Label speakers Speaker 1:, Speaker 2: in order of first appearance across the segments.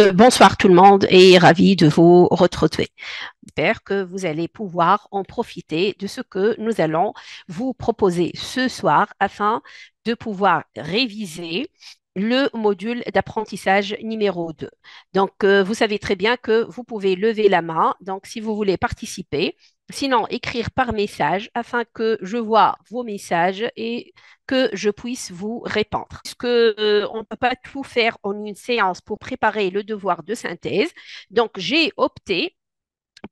Speaker 1: Bonsoir tout le monde et ravi de vous retrouver. J'espère que vous allez pouvoir en profiter de ce que nous allons vous proposer ce soir afin de pouvoir réviser le module d'apprentissage numéro 2. Donc, vous savez très bien que vous pouvez lever la main, donc si vous voulez participer, sinon écrire par message afin que je vois vos messages et que je puisse vous répondre. Puisque, on ne peut pas tout faire en une séance pour préparer le devoir de synthèse, donc j'ai opté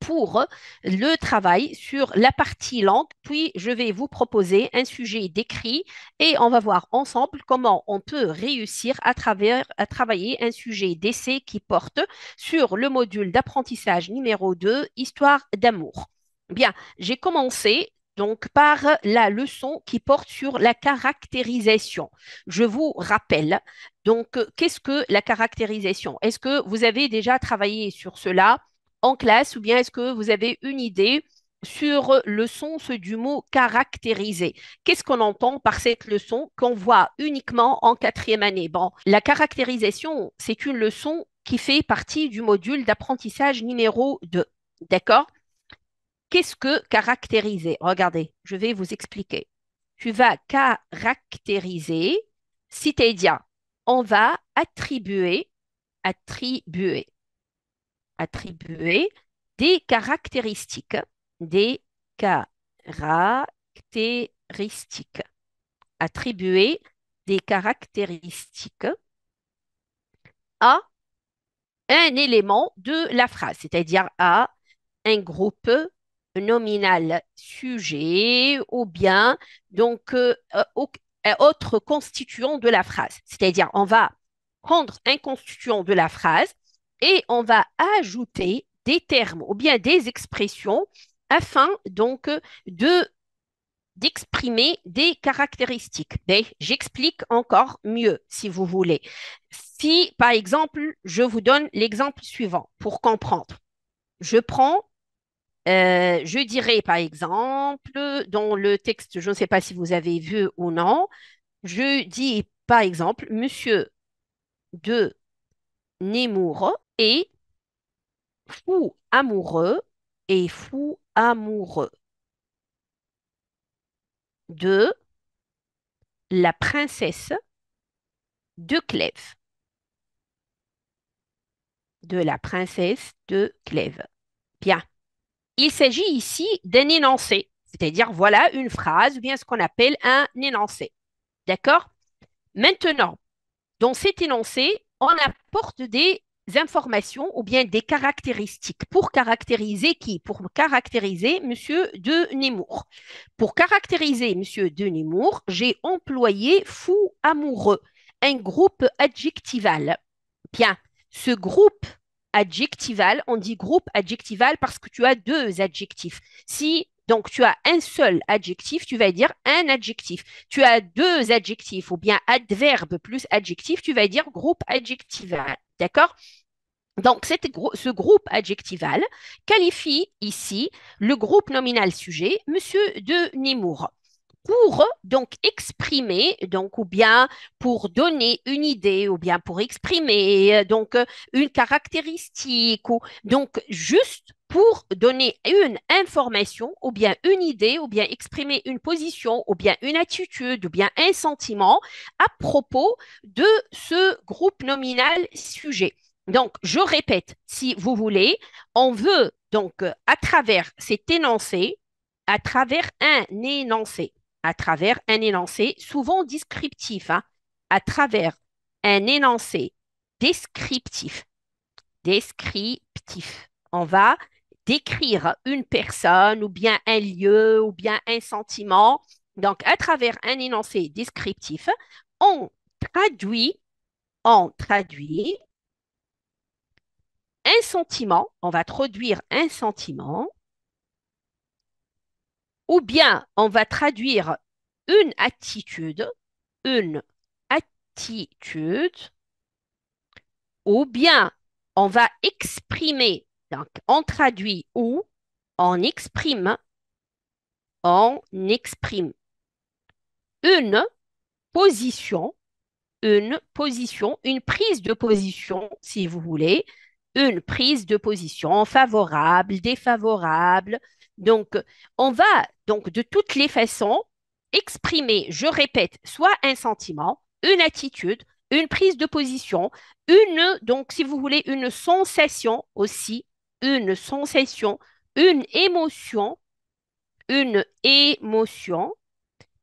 Speaker 1: pour le travail sur la partie langue, puis je vais vous proposer un sujet décrit et on va voir ensemble comment on peut réussir à travailler un sujet d'essai qui porte sur le module d'apprentissage numéro 2, Histoire d'amour. Bien, j'ai commencé donc par la leçon qui porte sur la caractérisation. Je vous rappelle, donc, qu'est-ce que la caractérisation? Est-ce que vous avez déjà travaillé sur cela en classe ou bien est-ce que vous avez une idée sur le sens du mot caractériser? Qu'est-ce qu'on entend par cette leçon qu'on voit uniquement en quatrième année? Bon, la caractérisation, c'est une leçon qui fait partie du module d'apprentissage numéro 2. D'accord? Qu'est-ce que caractériser? Regardez, je vais vous expliquer. Tu vas caractériser, c'est-à-dire on va attribuer attribuer des caractéristiques, des caractéristiques, attribuer des caractéristiques à un élément de la phrase, c'est-à-dire à un groupe nominal sujet ou bien donc autre constituant de la phrase. C'est-à-dire on va prendre un constituant de la phrase et on va ajouter des termes ou bien des expressions afin donc de d'exprimer des caractéristiques. Mais j'explique encore mieux si vous voulez. Si, par exemple, je vous donne l'exemple suivant pour comprendre. Je prends, je dirais par exemple, dans le texte, je ne sais pas si vous avez vu ou non, je dis par exemple, Monsieur de Nemours est fou amoureux et fou amoureux de la princesse de Clèves. De la princesse de Clèves. Bien. Il s'agit ici d'un énoncé, c'est-à-dire voilà une phrase, ou bien ce qu'on appelle un énoncé. D'accord? Maintenant, dans cet énoncé, on apporte des informations ou bien des caractéristiques. Pour caractériser qui? Pour caractériser Monsieur de Nemours. Pour caractériser Monsieur de Nemours, j'ai employé fou amoureux, un groupe adjectival. Bien, ce groupe adjectival, on dit groupe adjectival parce que tu as deux adjectifs. Si donc tu as un seul adjectif, tu vas dire un adjectif. Tu as deux adjectifs ou bien adverbe plus adjectif, tu vas dire groupe adjectival. D'accord? Donc, ce groupe adjectival qualifie ici le groupe nominal sujet, Monsieur de Nemours, pour donc exprimer, donc ou bien pour donner une idée, ou bien pour exprimer donc une caractéristique, ou donc juste pour donner une information, ou bien une idée, ou bien exprimer une position, ou bien une attitude, ou bien un sentiment à propos de ce groupe nominal sujet. Donc, je répète, si vous voulez, on veut donc à travers cet énoncé, à travers un énoncé, à travers un énoncé, souvent descriptif, hein, à travers un énoncé descriptif, descriptif. On va décrire une personne ou bien un lieu ou bien un sentiment. Donc, à travers un énoncé descriptif, on traduit, on traduit un sentiment, on va traduire un sentiment, ou bien on va traduire une une attitude, ou bien on va exprimer, donc on traduit ou on exprime une position, une position, une prise de position, si vous voulez, une prise de position favorable, défavorable. Donc, on va donc de toutes les façons exprimer, je répète, soit un sentiment, une attitude, une prise de position, donc si vous voulez, une sensation aussi, une sensation, une émotion, une émotion.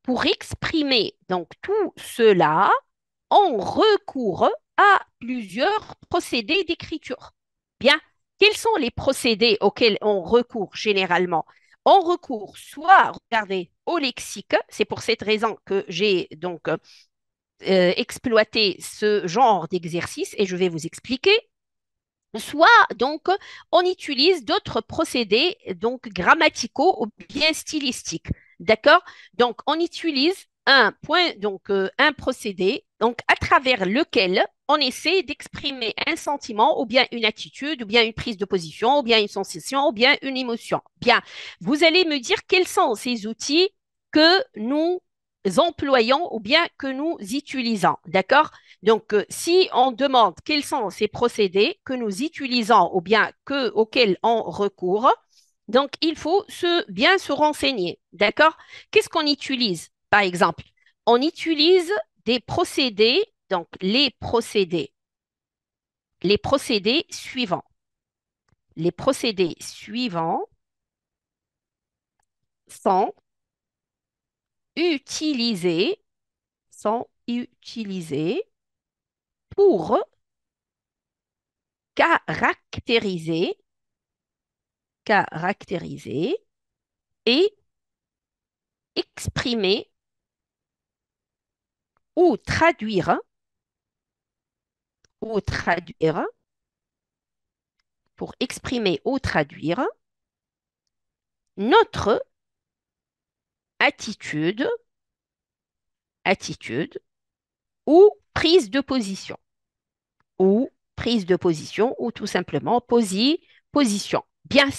Speaker 1: Pour exprimer donc tout cela, on recourt à plusieurs procédés d'écriture. Bien, quels sont les procédés auxquels on recourt généralement? On recourt soit, regardez, au lexique, c'est pour cette raison que j'ai donc exploité ce genre d'exercice et je vais vous expliquer. Soit donc on utilise d'autres procédés donc grammaticaux ou bien stylistiques. D'accord? Donc on utilise un point donc un procédé donc à travers lequel on essaie d'exprimer un sentiment ou bien une attitude ou bien une prise de position ou bien une sensation ou bien une émotion. Bien, vous allez me dire quels sont ces outils que nous employons ou bien que nous utilisons. D'accord? Donc, si on demande quels sont ces procédés que nous utilisons ou bien auxquels on recourt, donc il faut bien se renseigner. D'accord? Qu'est-ce qu'on utilise, par exemple? On utilise des procédés, donc les procédés suivants. Les procédés suivants sont utilisés, sont utilisés pour caractériser, caractériser et exprimer ou traduire, ou traduire, pour exprimer ou traduire notre attitude, attitude ou prise de position, ou prise de position, ou tout simplement position. Bien,